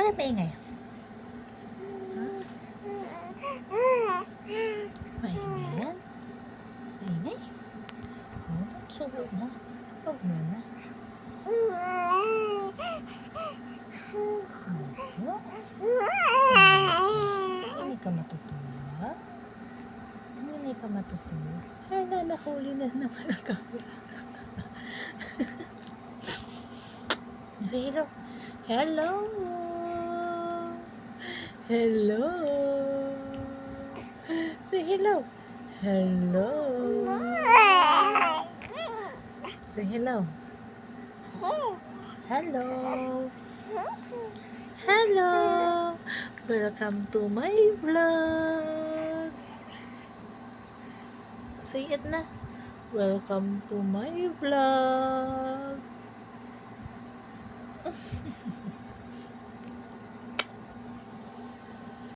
Bakit maingay? Ha? Maingay yan? Maingay? Oh, subo na. Huwag mo na. Hindi ka matutuwa? Hindi ka matutuwa? Hala, nahuli na naman ang camera. Say hello. Hello. Hello. Say hello. Hello. Say hello. Hello. Hello. Welcome to my vlog. Say it na. Welcome to my vlog.